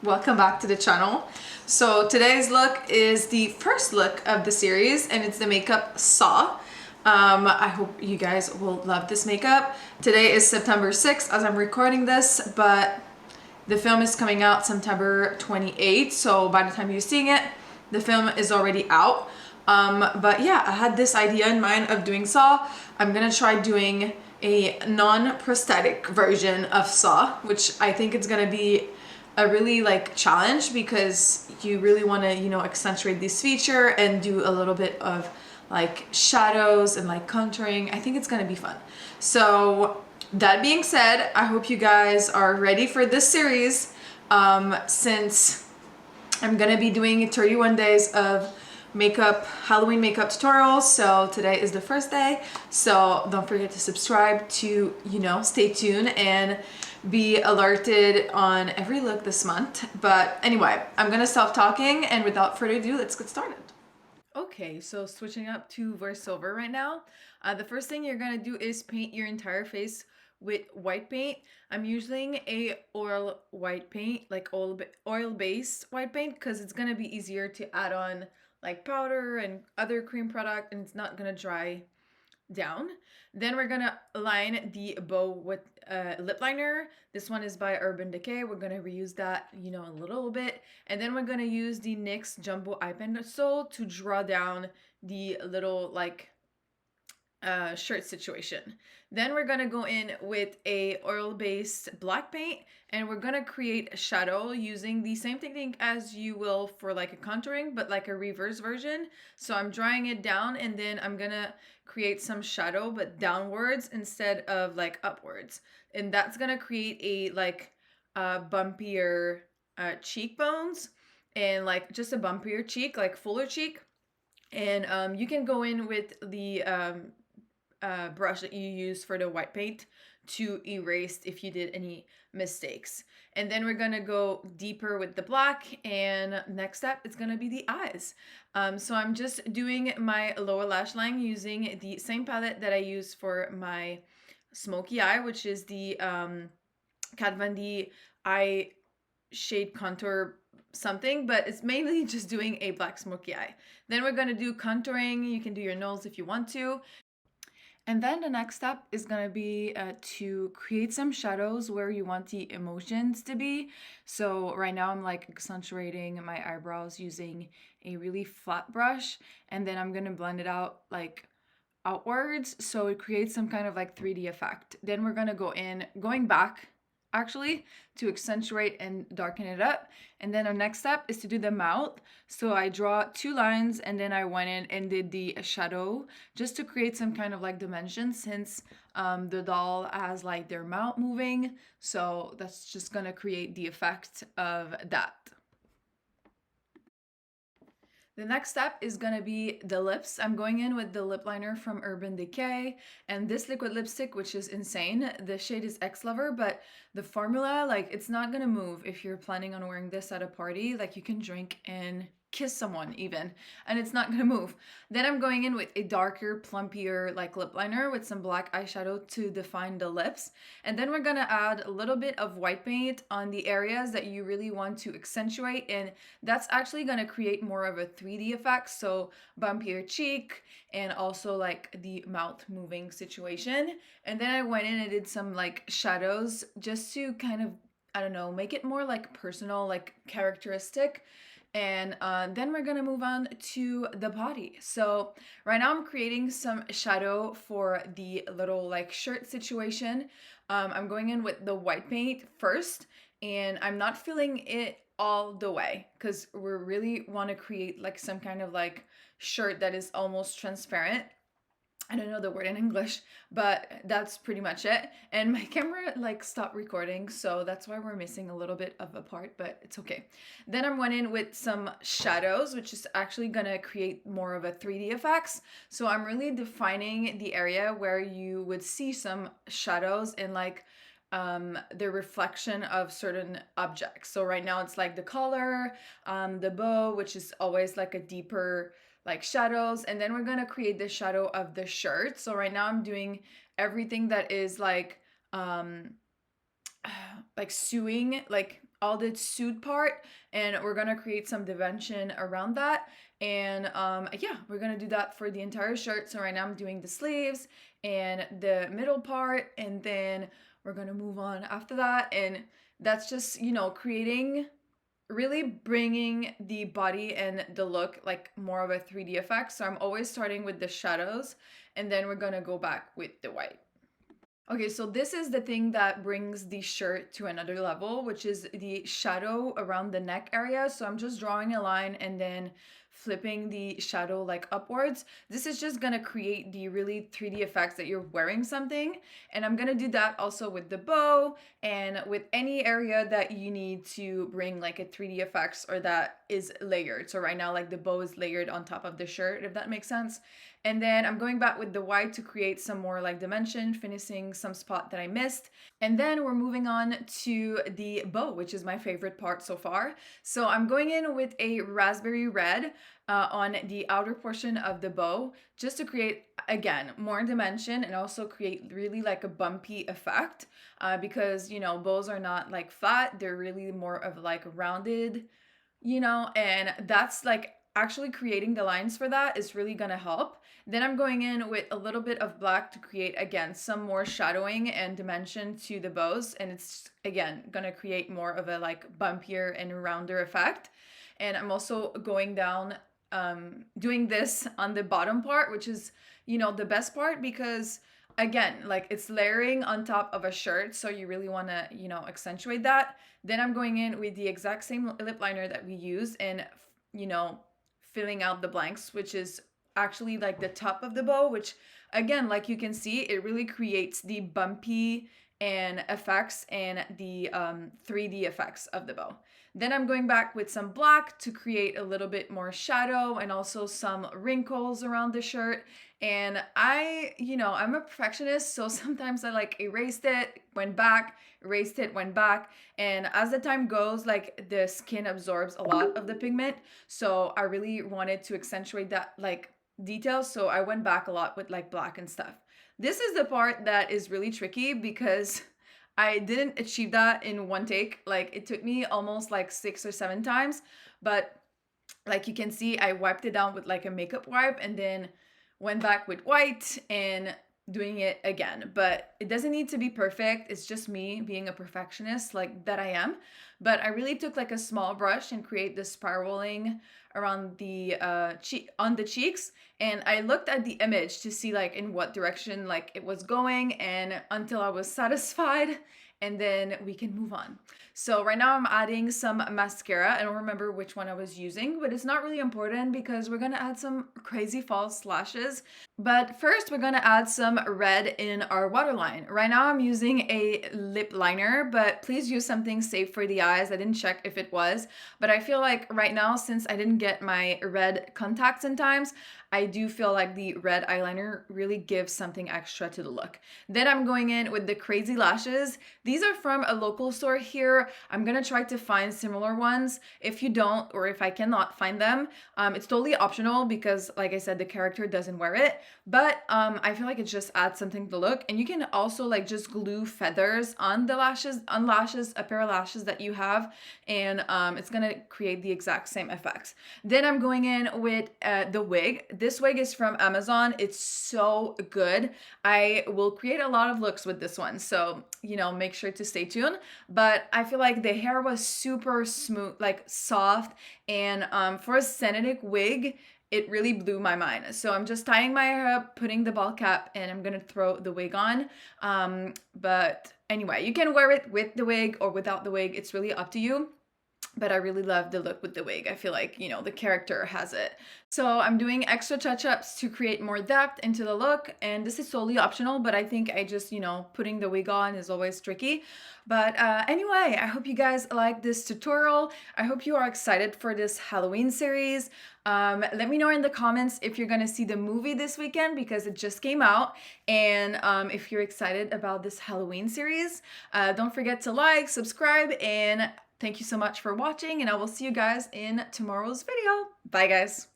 welcome back to the channel. So today's look is the first look of the series and it's the makeup Saw. I hope you guys will love this makeup. Today is September 6th as I'm recording this, but the film is coming out September 28th, so by the time you're seeing it, the film is already out. But yeah, I had this idea in mind of doing Saw. I'm gonna try doing a non-prosthetic version of Saw, which I think it's gonna be a really challenge because you really want to, you know, accentuate this feature and do a little bit of like shadows and like contouring. I think it's gonna be fun. So that being said, I hope you guys are ready for this series, since I'm gonna be doing 31 days of Halloween makeup tutorials. So today is the first day, so don't forget to subscribe to, you know, stay tuned and be alerted on every look this month. But anyway, I'm gonna stop talking and without further ado, let's get started. Okay, so switching up to voiceover right now. The first thing you're gonna do is paint your entire face with white paint. I'm using a oil white paint, like oil-based white paint, because it's gonna be easier to add on like powder and other cream product, and it's not gonna dry down. Then we're gonna line the bow with lip liner. This one is by Urban Decay. We're gonna reuse that, you know, a little bit. And then we're gonna use the NYX Jumbo Eye Pencil to draw down the little like shirt situation. Then we're gonna go in with a oil-based black paint and we're gonna create a shadow using the same technique as you will for like a contouring, but like a reverse version. So I'm drawing it down and then I'm gonna create some shadow but downwards instead of like upwards, and that's gonna create a like bumpier cheekbones and like just a bumpier cheek, like fuller cheek. And you can go in with the brush that you use for the white paint to erase if you did any mistakes. And then we're gonna go deeper with the black, and next step is gonna be the eyes. So I'm just doing my lower lash line using the same palette that I use for my smoky eye, which is the Kat Von D eye shade contour something, but it's mainly just doing a black smoky eye. Then we're gonna do contouring. You can do your nose if you want to. And then the next step is gonna be to create some shadows where you want the emotions to be. So right now I'm like accentuating my eyebrows using a really flat brush, and then I'm gonna blend it out like outwards so it creates some kind of like 3D effect. Then we're gonna going back actually to accentuate and darken it up. And then our next step is to do the mouth. So I draw 2 lines and then I went in and did the shadow just to create some kind of like dimension, since the doll has like their mouth moving. So that's just gonna create the effect of that. The next step is gonna be the lips. I'm going in with the lip liner from Urban Decay and this liquid lipstick, which is insane. The shade is X Lover, but the formula, like, it's not gonna move if you're planning on wearing this at a party. Like, you can drink and kiss someone even, and it's not gonna move. Then I'm going in with a darker, plumpier like lip liner with some black eyeshadow to define the lips. And then we're gonna add a little bit of white paint on the areas that you really want to accentuate, and that's actually gonna create more of a 3D effect, so bumpier cheek and also like the mouth moving situation. And then I went in and did some like shadows just to kind of, I don't know, make it more like personal, like characteristic. And then we're gonna move on to the body. So right now I'm creating some shadow for the little like shirt situation. I'm going in with the white paint first, and I'm not filling it all the way because we really want to create like some kind of like shirt that is almost transparent. I don't know the word in English, but that's pretty much it. And my camera like stopped recording, so that's why we're missing a little bit of a part, but it's okay. Then I went in with some shadows, which is actually gonna create more of a 3D effects. So I'm really defining the area where you would see some shadows and like the reflection of certain objects. So right now it's like the collar, the bow, which is always like a deeper like shadows, and then we're gonna create the shadow of the shirt. So right now I'm doing everything that is like sewing, like all the suit part, and we're gonna create some dimension around that. And yeah, we're gonna do that for the entire shirt. So right now I'm doing the sleeves and the middle part, and then we're gonna move on after that. And that's just, you know, creating, really bringing the body and the look like more of a 3D effect. So I'm always starting with the shadows, and then we're gonna go back with the white. Okay, so this is the thing that brings the shirt to another level, which is the shadow around the neck area. So I'm just drawing a line and then flipping the shadow like upwards. This is just gonna create the really 3D effects that you're wearing something. And I'm gonna do that also with the bow and with any area that you need to bring like a 3D effects or that is layered. So right now, like the bow is layered on top of the shirt, if that makes sense. And then I'm going back with the white to create some more like dimension, finishing some spot that I missed. And then we're moving on to the bow, which is my favorite part so far. So I'm going in with a raspberry red on the outer portion of the bow, just to create, again, more dimension and also create really like a bumpy effect, because, you know, bows are not like flat, they're really more of like rounded, you know, and that's like actually creating the lines for that is really gonna help. Then I'm going in with a little bit of black to create, again, some more shadowing and dimension to the bows, and it's, again, gonna create more of a like bumpier and rounder effect. And I'm also going down, doing this on the bottom part, which is, you know, the best part, because again, like it's layering on top of a shirt, so you really want to, you know, accentuate that. Then I'm going in with the exact same lip liner that we use and, you know, filling out the blanks, which is actually like the top of the bow, which again, like you can see, it really creates the bumpy and effects and the 3D effects of the bow. Then I'm going back with some black to create a little bit more shadow and also some wrinkles around the shirt. And you know, I'm a perfectionist, so sometimes I like erased it, went back, erased it, went back. And as the time goes, like the skin absorbs a lot of the pigment. So I really wanted to accentuate that like detail. So I went back a lot with like black and stuff. This is the part that is really tricky because I didn't achieve that in one take. Like it took me almost like 6 or 7 times, but like you can see, I wiped it down with like a makeup wipe and then went back with white and doing it again. But it doesn't need to be perfect. It's just me being a perfectionist like that I am. But I really took like a small brush and create this spiraling around the on the cheeks, and I looked at the image to see like in what direction like it was going, and until I was satisfied, and then we can move on. So right now I'm adding some mascara. I don't remember which one I was using, but it's not really important because we're gonna add some crazy false lashes. But first we're gonna add some red in our waterline. Right now I'm using a lip liner, but please use something safe for the eyes. I didn't check if it was, but I feel like right now, since I didn't get my red contacts in times, I do feel like the red eyeliner really gives something extra to the look. Then I'm going in with the crazy lashes. These are from a local store here. I'm gonna try to find similar ones. If you don't, or if I cannot find them, it's totally optional because like I said, the character doesn't wear it, but I feel like it just adds something to the look. And you can also like just glue feathers on the lashes, a pair of lashes that you have, and it's gonna create the exact same effects. Then I'm going in with the wig. This wig is from Amazon. It's so good. I will create a lot of looks with this one, so you know, make sure to stay tuned. But I feel like the hair was super smooth, like soft, and for a synthetic wig, it really blew my mind. So I'm just tying my hair up, putting the ball cap, and I'm gonna throw the wig on. But anyway, you can wear it with the wig or without the wig. It's really up to you. But I really love the look with the wig. I feel like, you know, the character has it. So I'm doing extra touch-ups to create more depth into the look, and this is totally optional, but I think I just, you know, putting the wig on is always tricky. But anyway, I hope you guys like this tutorial. I hope you are excited for this Halloween series. Let me know in the comments if you're gonna see the movie this weekend because it just came out, and if you're excited about this Halloween series. Don't forget to like, subscribe, and thank you so much for watching, and I will see you guys in tomorrow's video. Bye, guys.